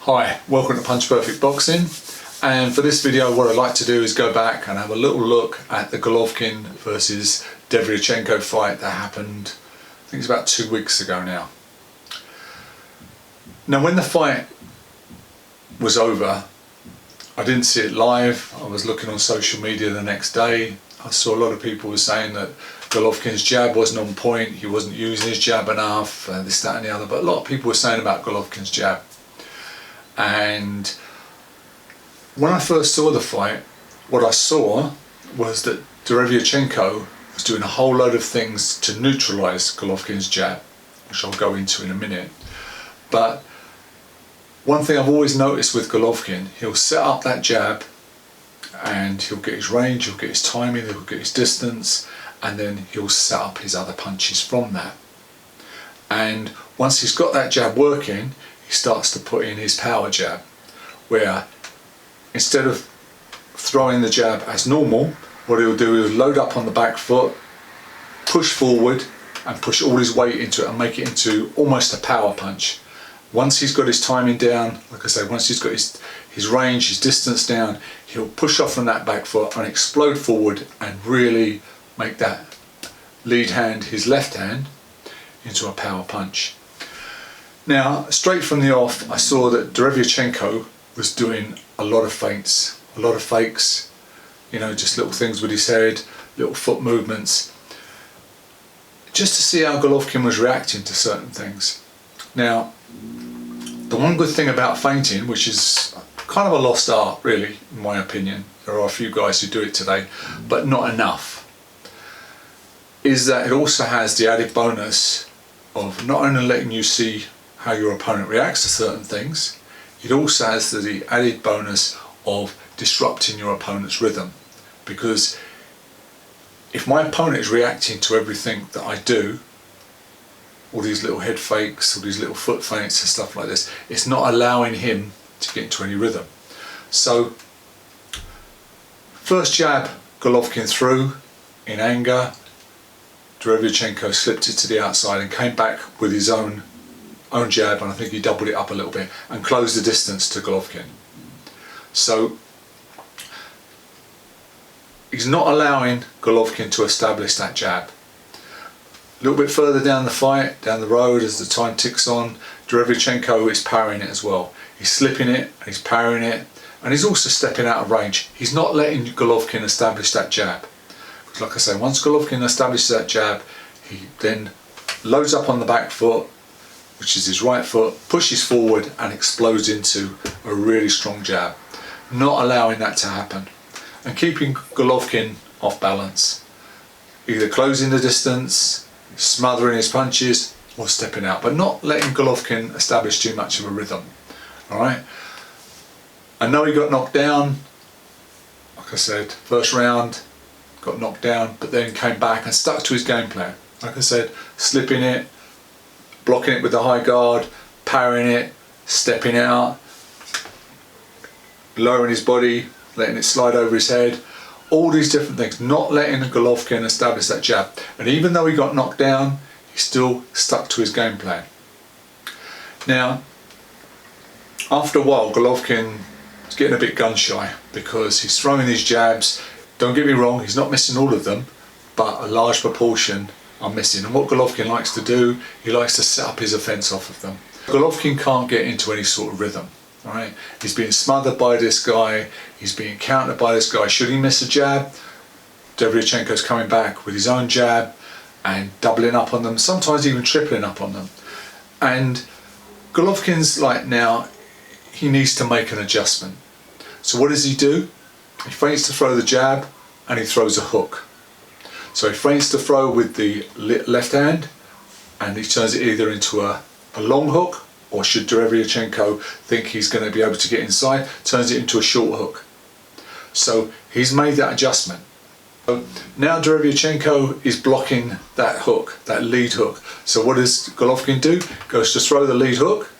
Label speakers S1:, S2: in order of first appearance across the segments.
S1: Hi, welcome to Punch Perfect Boxing, and for this video what I'd like to do is go back and have a little look at the Golovkin versus Derevyanchenko fight that happened, I think it's about 2 weeks ago now. Now when the fight was over, I didn't see it live. I was looking on social media the next day. I saw a lot of people were saying that Golovkin's jab wasn't on point, he wasn't using his jab enough, this, that and the other, but a lot of people were saying about Golovkin's jab. And when I first saw the fight, what I saw was that Derevyanchenko was doing a whole load of things to neutralize Golovkin's jab, which I'll go into in a minute. But one thing I've always noticed with Golovkin, he'll set up that jab and he'll get his range, he'll get his timing, he'll get his distance, and then he'll set up his other punches from that. And once he's got that jab working, he starts to put in his power jab, where instead of throwing the jab as normal, what he'll do is load up on the back foot, push forward and push all his weight into it and make it into almost a power punch. Once he's got his timing down, like I say, once he's got his range, his distance down, he'll push off from that back foot and explode forward and really make that lead hand, his left hand, into a power punch. Now, straight from the off, I saw that Derevyanchenko was doing a lot of feints, a lot of fakes, you know, just little things with his head, little foot movements, just to see how Golovkin was reacting to certain things. Now, the one good thing about feinting, which is kind of a lost art really, in my opinion, there are a few guys who do it today, but not enough, is that it also has the added bonus of not only letting you see how your opponent reacts to certain things, it also has the added bonus of disrupting your opponent's rhythm. Because if my opponent is reacting to everything that I do, all these little head fakes, all these little foot feints and stuff like this, it's not allowing him to get into any rhythm. So, first jab Golovkin threw in anger, Derevyanchenko slipped it to the outside and came back with his own jab, and I think he doubled it up a little bit and closed the distance to Golovkin. So he's not allowing Golovkin to establish that jab. A little bit further down the fight, down the road, as the time ticks on, Derevyanchenko is parrying it as well. He's slipping it and he's parrying it, and he's also stepping out of range. He's not letting Golovkin establish that jab. Because like I say, once Golovkin establishes that jab, he then loads up on the back foot, which is his right foot, pushes forward and explodes into a really strong jab. Not allowing that to happen. And keeping Golovkin off balance. Either closing the distance, smothering his punches, or stepping out. But not letting Golovkin establish too much of a rhythm. Alright? I know he got knocked down. Like I said, first round, got knocked down, but then came back and stuck to his game plan. Like I said, slipping it, blocking it with the high guard, parrying it, stepping out, lowering his body, letting it slide over his head, all these different things, not letting Golovkin establish that jab. And even though he got knocked down, he still stuck to his game plan. Now, after a while, Golovkin is getting a bit gun shy because he's throwing these jabs. Don't get me wrong, he's not missing all of them, but a large proportion are missing. And what Golovkin likes to do, he likes to set up his offence off of them. Golovkin can't get into any sort of rhythm. Alright? He's being smothered by this guy, he's being countered by this guy. Should he miss a jab, Derevyanchenko's coming back with his own jab and doubling up on them, sometimes even tripling up on them. And Golovkin's like, now, he needs to make an adjustment. So what does he do? He feints to throw the jab and he throws a hook. So he feints to throw with the left hand and he turns it either into a long hook, or should Derevyanchenko think he's going to be able to get inside, turns it into a short hook. So he's made that adjustment. So now Derevyanchenko is blocking that hook, that lead hook. So what does Golovkin do? Goes to throw the lead hook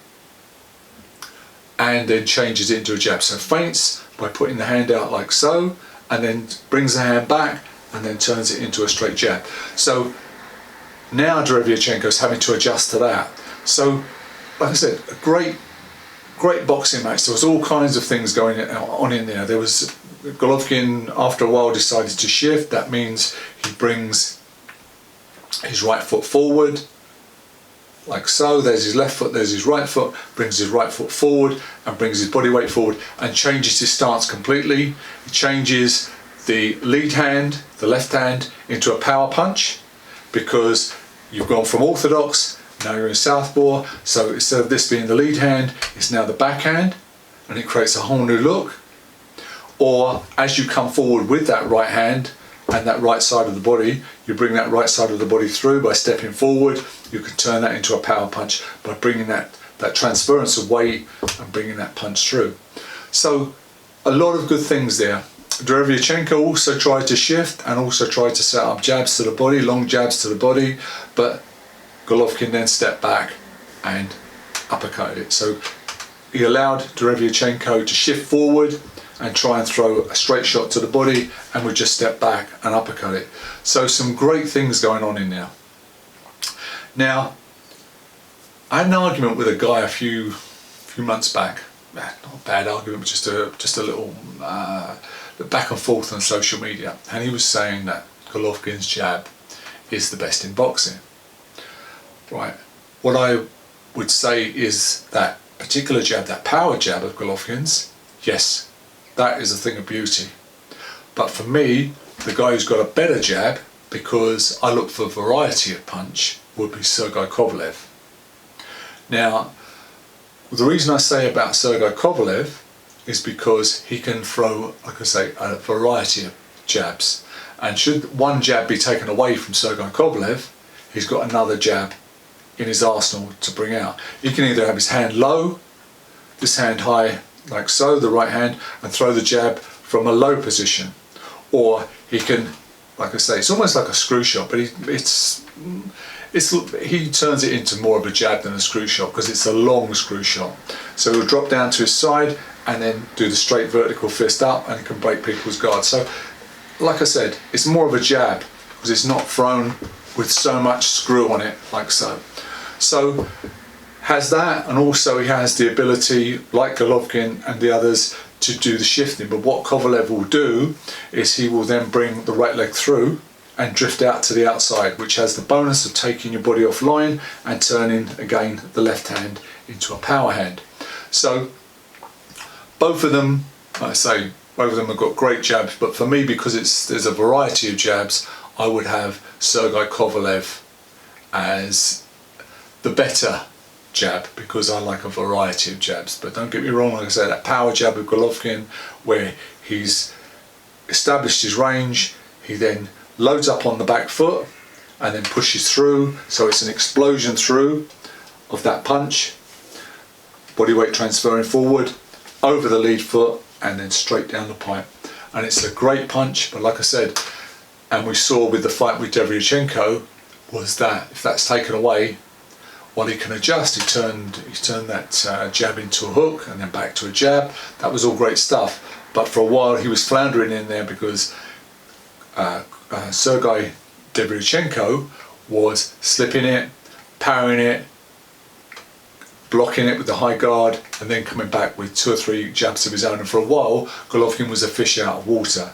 S1: and then changes it into a jab. So feints by putting the hand out like so, and then brings the hand back and then turns it into a straight jab. So now Derevyanchenko is having to adjust to that. So, like I said, a great great boxing match. There was all kinds of things going on in there. There was Golovkin, after a while, decided to shift. That means he brings his right foot forward, like so. There's his left foot, there's his right foot, brings his right foot forward and brings his body weight forward and changes his stance completely. He changes the lead hand, the left hand, into a power punch, because you've gone from orthodox, now you're in southpaw. So instead of this being the lead hand, it's now the backhand, and it creates a whole new look. Or as you come forward with that right hand and that right side of the body, you bring that right side of the body through by stepping forward. You can turn that into a power punch by bringing that transference of weight and bringing that punch through. So a lot of good things there. Derevyanchenko also tried to shift and also tried to set up jabs to the body, long jabs to the body, but Golovkin then stepped back and uppercutted it. So he allowed Derevyanchenko to shift forward and try and throw a straight shot to the body, and would just step back and uppercut it. So some great things going on in there. Now, I had an argument with a guy a few months back. Not a bad argument, but just a little back and forth on social media, and he was saying that Golovkin's jab is the best in boxing. Right. What I would say is that particular jab, that power jab of Golovkin's, yes, that is a thing of beauty. But for me, the guy who's got a better jab, because I look for variety of punch, would be Sergei Kovalev. Now, the reason I say about Sergei Kovalev is because he can throw, like I say, a variety of jabs. And should one jab be taken away from Sergei Kovalev, he's got another jab in his arsenal to bring out. He can either have his hand low, this hand high, like so, the right hand, and throw the jab from a low position, or he can, like I say, it's almost like a screw shot, but he turns it into more of a jab than a screw shot, because it's a long screw shot. So he'll drop down to his side and then do the straight vertical fist up, and it can break people's guard. So like I said, it's more of a jab because it's not thrown with so much screw on it, like so. So has that, and also he has the ability, like Golovkin and the others, to do the shifting. But what Kovalev will do is he will then bring the right leg through and drift out to the outside, which has the bonus of taking your body offline and turning again the left hand into a power hand. So both of them, like I say, both of them have got great jabs, but for me, because there's a variety of jabs, I would have Sergei Kovalev as the better jab, because I like a variety of jabs. But don't get me wrong, like I said, that power jab with Golovkin, where he's established his range, he then loads up on the back foot and then pushes through, so it's an explosion through of that punch, body weight transferring forward over the lead foot and then straight down the pipe, and it's a great punch. But like I said, and we saw with the fight with Derevyanchenko, was that if that's taken away, well, he can adjust. He turned that jab into a hook and then back to a jab. That was all great stuff. But for a while he was floundering in there because Sergei Derevyanchenko was slipping it, powering it, blocking it with the high guard, and then coming back with 2 or 3 jabs of his own. And for a while, Golovkin was a fish out of water.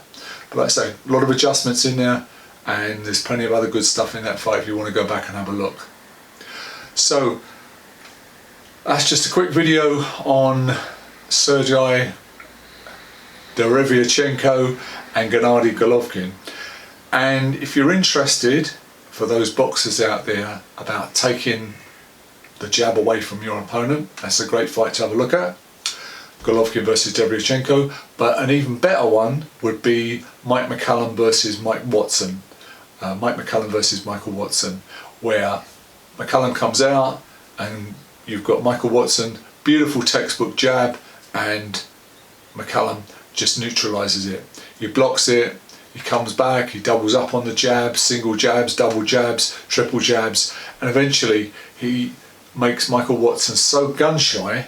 S1: But like I say, a lot of adjustments in there, and there's plenty of other good stuff in that fight if you want to go back and have a look. So that's just a quick video on Sergei Derevyanchenko and Gennady Golovkin. And if you're interested, for those boxers out there, about taking the jab away from your opponent, that's a great fight to have a look at. Golovkin versus Derevyanchenko. But an even better one would be Mike McCallum versus Mike Watson. Mike McCallum versus Michael Watson, where McCallum comes out and you've got Michael Watson, beautiful textbook jab, and McCallum just neutralizes it. He blocks it, he comes back, he doubles up on the jabs, single jabs, double jabs, triple jabs, and eventually he makes Michael Watson so gun shy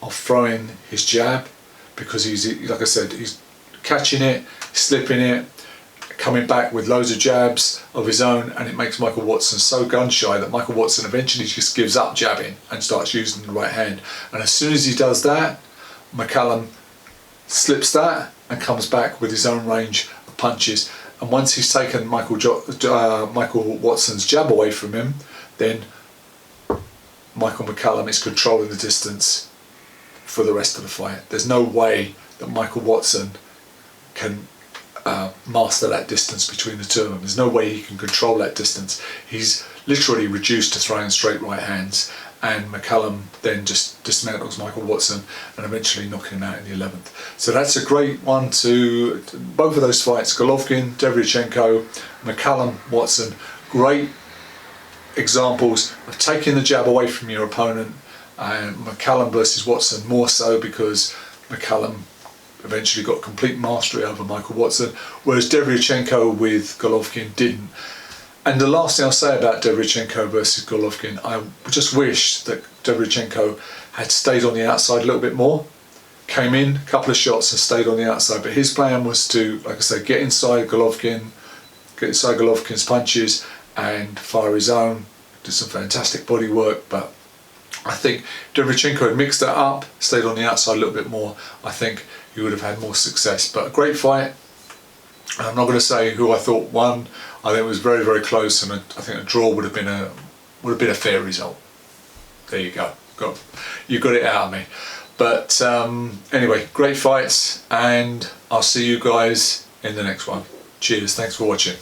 S1: of throwing his jab, because he's, like I said, he's catching it, slipping it, coming back with loads of jabs of his own, and it makes Michael Watson so gun shy that Michael Watson eventually just gives up jabbing and starts using the right hand. And as soon as he does that, McCallum slips that and comes back with his own range of punches. And once he's taken Michael Watson's jab away from him, then Michael McCallum is controlling the distance for the rest of the fight. There's no way that Michael Watson can master that distance between the two of them. There's no way he can control that distance. He's literally reduced to throwing straight right hands, and McCallum then just dismantles Michael Watson and eventually knocking him out in the 11th. So that's a great one to both of those fights. Golovkin, Derevyanchenko, McCallum, Watson, great examples of taking the jab away from your opponent, and McCallum versus Watson more so because McCallum eventually got complete mastery over Michael Watson, whereas Derevyanchenko with Golovkin didn't. And the last thing I'll say about Derevyanchenko versus Golovkin, I just wish that Derevyanchenko had stayed on the outside a little bit more. Came in, a couple of shots and stayed on the outside, but his plan was to, like I say, get inside Golovkin's punches and fire his own. Did some fantastic body work, but I think Derevyanchenko had mixed that up, stayed on the outside a little bit more. I think he would have had more success. But a great fight. I'm not going to say who I thought won. I think it was very, very close, and I think a draw would have been a fair result. There you go. You got it out of me. But anyway, great fights, and I'll see you guys in the next one. Cheers. Thanks for watching.